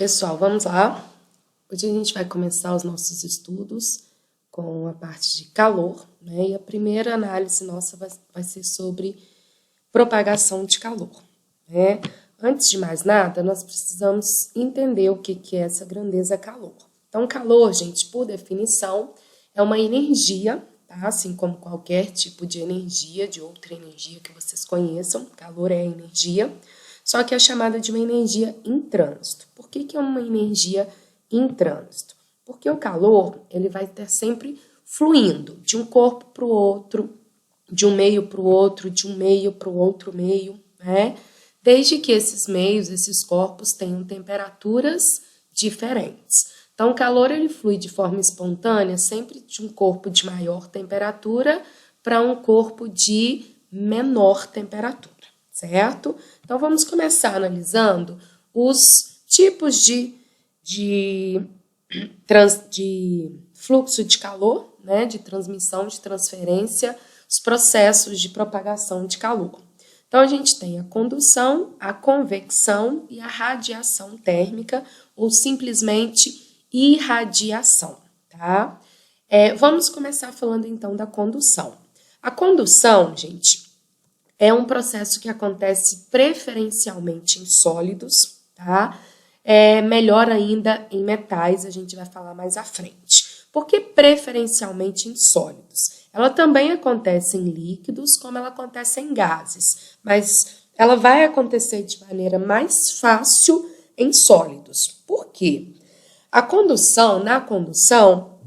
Pessoal, vamos lá. Hoje a gente vai começar os nossos estudos com a parte de calor, né? E a primeira análise nossa vai ser sobre propagação de calor, né? Antes de mais nada, nós precisamos entender o que é essa grandeza calor. Então, calor, gente, por definição, é uma energia, tá? Assim como qualquer tipo de energia, de outra energia que vocês conheçam, calor é energia, só que é chamada de uma energia em trânsito. Por que é uma energia em trânsito? Porque o calor, ele vai estar sempre fluindo de um corpo para o outro, de um meio para o outro, de um meio para o outro meio, né? Desde que esses meios, esses corpos tenham temperaturas diferentes. Então, o calor ele flui de forma espontânea, sempre de um corpo de maior temperatura para um corpo de menor temperatura, certo? Então, vamos começar analisando os tipos de fluxo de calor, né, de transmissão, de transferência, os processos de propagação de calor. Então, a gente tem a condução, a convecção e a radiação térmica, ou simplesmente irradiação, tá? Vamos começar falando, então, da condução. A condução, gente, é um processo que acontece preferencialmente em sólidos, tá? Melhor ainda em metais, a gente vai falar mais à frente. Por que preferencialmente em sólidos? Ela também acontece em líquidos, como ela acontece em gases, mas ela vai acontecer de maneira mais fácil em sólidos. Por quê? Na condução,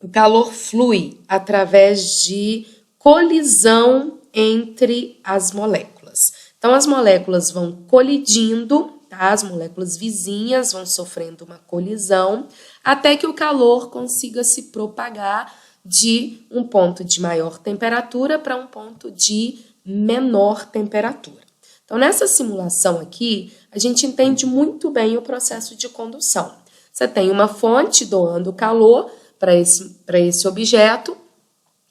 o calor flui através de colisão entre as moléculas. Então, as moléculas vão colidindo, tá? As moléculas vizinhas vão sofrendo uma colisão, até que o calor consiga se propagar de um ponto de maior temperatura para um ponto de menor temperatura. Então, nessa simulação aqui, a gente entende muito bem o processo de condução. Você tem uma fonte doando calor para esse objeto.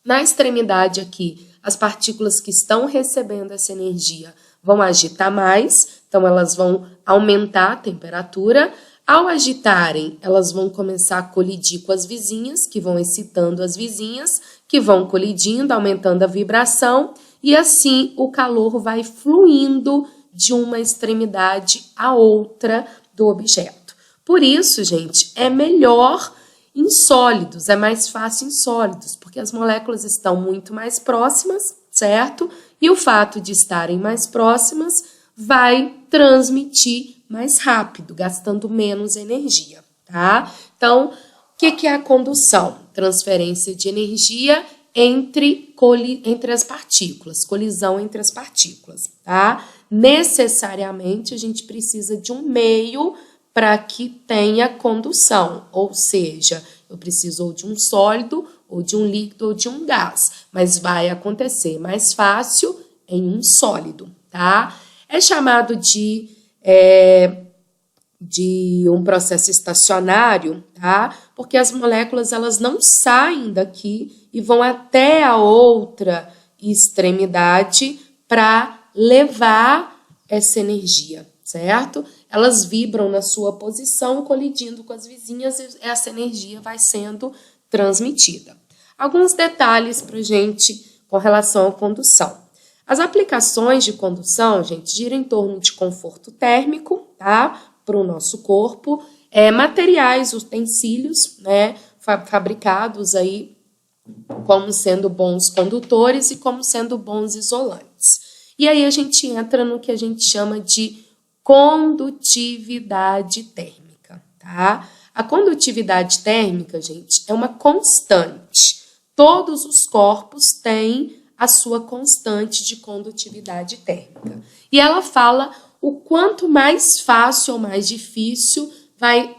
Na extremidade aqui, as partículas que estão recebendo essa energia vão agitar mais, então elas vão aumentar a temperatura. Ao agitarem, elas vão começar a colidir com as vizinhas, que vão excitando as vizinhas, que vão colidindo, aumentando a vibração, e assim o calor vai fluindo de uma extremidade à outra do objeto. Por isso, gente, é melhor em sólidos, é mais fácil em sólidos, porque as moléculas estão muito mais próximas, certo? E o fato de estarem mais próximas vai transmitir mais rápido, gastando menos energia, tá? Então, o que é a condução? Transferência de energia entre as partículas, colisão entre as partículas, tá? Necessariamente, a gente precisa de um meio para que tenha condução, ou seja, eu preciso ou de um sólido, ou de um líquido, ou de um gás, mas vai acontecer mais fácil em um sólido, tá? É chamado de um processo estacionário, tá? Porque as moléculas elas não saem daqui e vão até a outra extremidade para levar essa energia, certo? Elas vibram na sua posição, colidindo com as vizinhas e essa energia vai sendo transmitida. Alguns detalhes para a gente com relação à condução. As aplicações de condução, gente, giram em torno de conforto térmico, tá? Para o nosso corpo, materiais, utensílios, né? Fabricados aí como sendo bons condutores e como sendo bons isolantes. E aí a gente entra no que a gente chama de condutividade térmica, tá? A condutividade térmica, gente, é uma constante. Todos os corpos têm a sua constante de condutividade térmica. E ela fala o quanto mais fácil ou mais difícil vai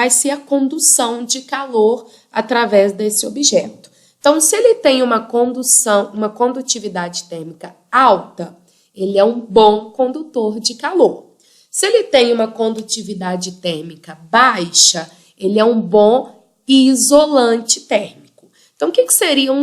ser a condução de calor através desse objeto. Então, se ele tem uma condutividade térmica alta, ele é um bom condutor de calor. Se ele tem uma condutividade térmica baixa, ele é um bom isolante térmico. Então, o que seriam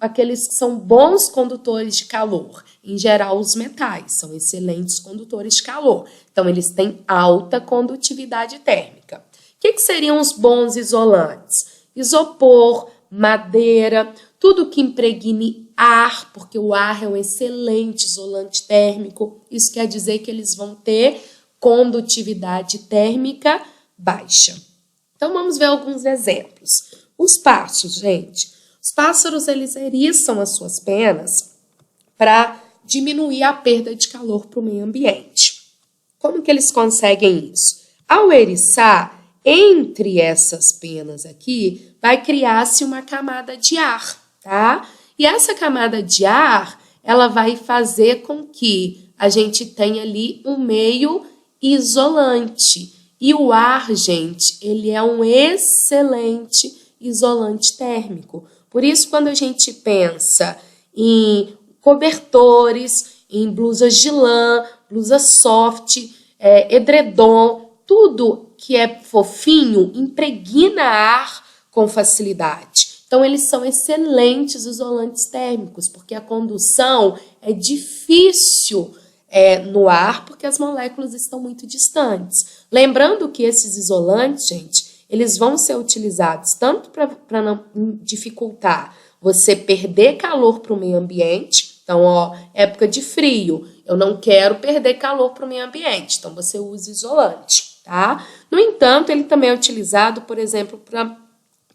aqueles que são bons condutores de calor? Em geral, os metais são excelentes condutores de calor. Então, eles têm alta condutividade térmica. O que seriam os bons isolantes? Isopor, madeira, tudo que impregne ar, porque o ar é um excelente isolante térmico. Isso quer dizer que eles vão ter condutividade térmica baixa. Então, vamos ver alguns exemplos. Os pássaros, gente. Os pássaros, eles eriçam as suas penas para diminuir a perda de calor para o meio ambiente. Como que eles conseguem isso? Ao eriçar, entre essas penas aqui, vai criar-se uma camada de ar, tá? E essa camada de ar, ela vai fazer com que a gente tenha ali um meio isolante. E o ar, gente, ele é um excelente isolante térmico. Por isso, quando a gente pensa em cobertores, em blusas de lã, blusa soft, edredom, tudo que é fofinho impregna ar com facilidade. Então, eles são excelentes isolantes térmicos, porque a condução é difícil no ar, porque as moléculas estão muito distantes. Lembrando que esses isolantes, gente, eles vão ser utilizados tanto para não dificultar você perder calor para o meio ambiente. Então, ó, época de frio, eu não quero perder calor para o meio ambiente. Então, você usa isolante, tá? No entanto, ele também é utilizado, por exemplo, para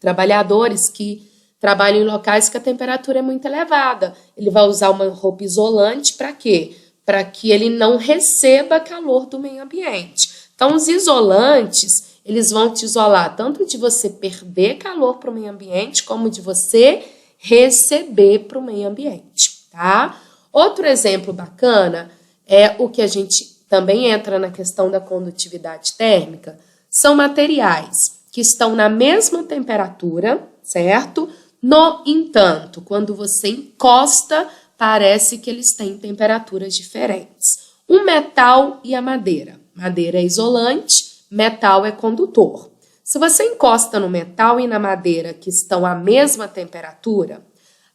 trabalhadores que trabalham em locais que a temperatura é muito elevada. Ele vai usar uma roupa isolante para quê? Para que ele não receba calor do meio ambiente. Então, os isolantes, eles vão te isolar tanto de você perder calor para o meio ambiente, como de você receber para o meio ambiente, tá? Outro exemplo bacana é o que a gente também entra na questão da condutividade térmica, são materiais que estão na mesma temperatura, certo? No entanto, quando você encosta, parece que eles têm temperaturas diferentes. O metal e a madeira. Madeira é isolante, metal é condutor. Se você encosta no metal e na madeira que estão à mesma temperatura,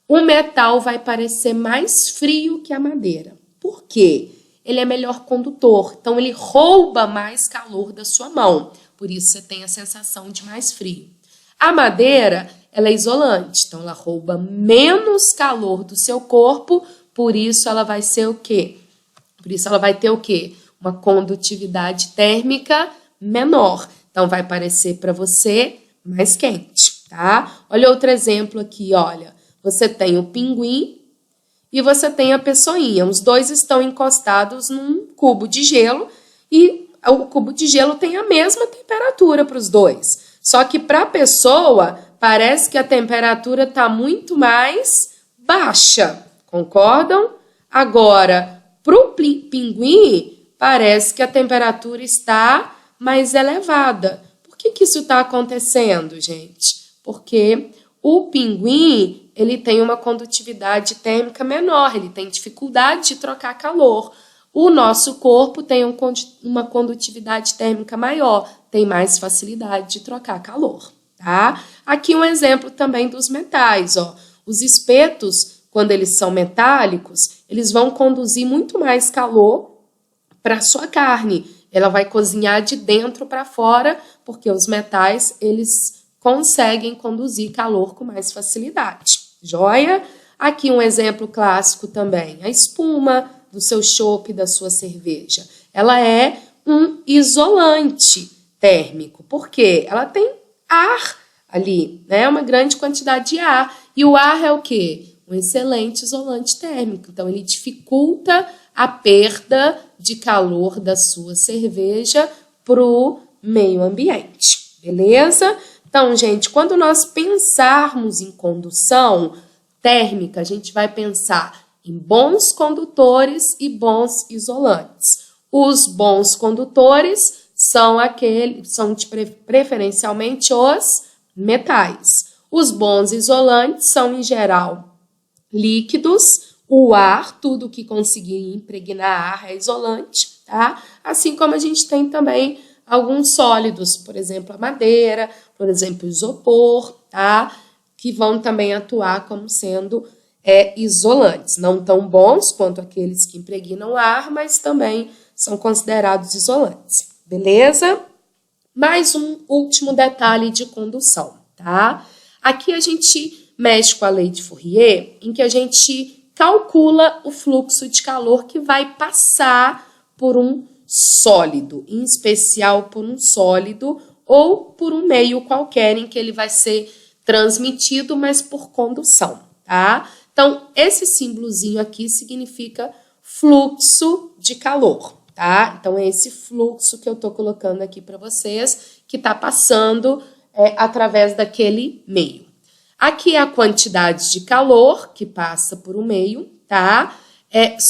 o metal vai parecer mais frio que a madeira. Por quê? Ele é melhor condutor, então ele rouba mais calor da sua mão. Por isso você tem a sensação de mais frio. A madeira, ela é isolante, então ela rouba menos calor do seu corpo, por isso ela vai ser o quê? Por isso ela vai ter o quê? Uma condutividade térmica menor. Então vai parecer para você mais quente, tá? Olha outro exemplo aqui, olha. Você tem o pinguim e você tem a pessoinha. Os dois estão encostados num cubo de gelo e o cubo de gelo tem a mesma temperatura para os dois. Só que para a pessoa, parece que a temperatura está muito mais baixa. Concordam? Agora, para o pinguim, parece que a temperatura está mais elevada. Por que isso está acontecendo, gente? Porque o pinguim, ele tem uma condutividade térmica menor, ele tem dificuldade de trocar calor. O nosso corpo tem uma condutividade térmica maior, tem mais facilidade de trocar calor, tá? Aqui um exemplo também dos metais, ó. Os espetos, quando eles são metálicos, eles vão conduzir muito mais calor para a sua carne. Ela vai cozinhar de dentro para fora, porque os metais, eles conseguem conduzir calor com mais facilidade. Joia? Aqui um exemplo clássico também, a espuma do seu chopp, da sua cerveja. Ela é um isolante térmico, porque ela tem ar ali, né? Uma grande quantidade de ar. E o ar é o quê? Um excelente isolante térmico. Então, ele dificulta a perda de calor da sua cerveja para o meio ambiente. Beleza? Então, gente, quando nós pensarmos em condução térmica, a gente vai pensar em bons condutores e bons isolantes. Os bons condutores são preferencialmente os metais. Os bons isolantes são, em geral, líquidos, o ar, tudo que conseguir impregnar ar é isolante, tá? Assim como a gente tem também alguns sólidos, por exemplo, a madeira, por exemplo, o isopor, tá? que vão também atuar como sendo isolantes. Não tão bons quanto aqueles que impregnam ar, mas também são considerados isolantes. Beleza? Mais um último detalhe de condução, tá? Aqui a gente mexe com a lei de Fourier, em que a gente calcula o fluxo de calor que vai passar por um sólido, em especial por um sólido ou por um meio qualquer em que ele vai ser transmitido, mas por condução, tá? Então, esse símbolozinho aqui significa fluxo de calor, tá? Então, é esse fluxo que eu tô colocando aqui para vocês, que tá passando através daquele meio. Aqui é a quantidade de calor que passa por um meio, tá?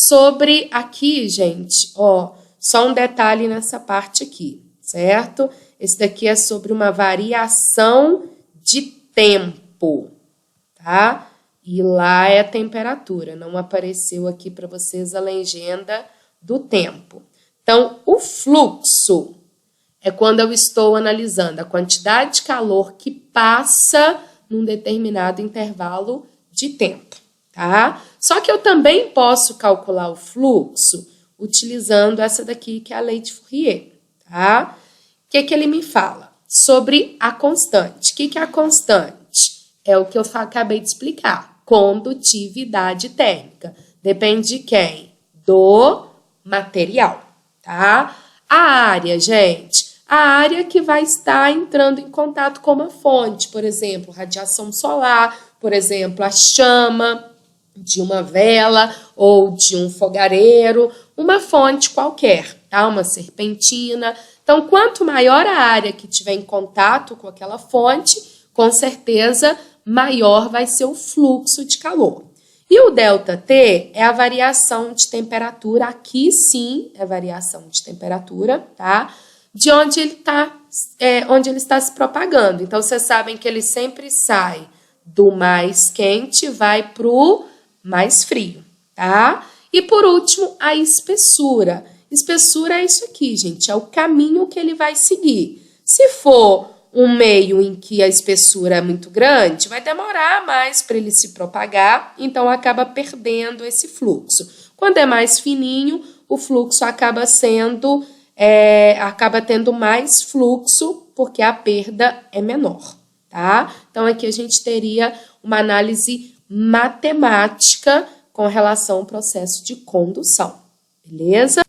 Sobre aqui, gente, ó, só um detalhe nessa parte aqui, certo? Esse daqui é sobre uma variação de tempo, tá? E lá é a temperatura, não apareceu aqui para vocês a legenda do tempo. Então, o fluxo é quando eu estou analisando a quantidade de calor que passa num determinado intervalo de tempo, tá? Só que eu também posso calcular o fluxo utilizando essa daqui, que é a lei de Fourier, tá? O que ele me fala? Sobre a constante. O que é a constante? É o que eu acabei de explicar. Condutividade térmica. Depende de quem? Do material, tá? A área, gente, a área que vai estar entrando em contato com uma fonte, por exemplo, radiação solar, por exemplo, a chama de uma vela ou de um fogareiro, uma fonte qualquer, tá? Uma serpentina. Então, quanto maior a área que tiver em contato com aquela fonte, com certeza maior vai ser o fluxo de calor. E o ΔT é a variação de temperatura, aqui sim é variação de temperatura, tá? De onde ele está se propagando. Então, vocês sabem que ele sempre sai do mais quente e vai para o mais frio, tá? E por último, a espessura. Espessura é isso aqui, gente, é o caminho que ele vai seguir. Se for um meio em que a espessura é muito grande, vai demorar mais para ele se propagar, então acaba perdendo esse fluxo. Quando é mais fininho, o fluxo acaba tendo mais fluxo, porque a perda é menor, tá? Então, aqui a gente teria uma análise matemática com relação ao processo de condução, beleza?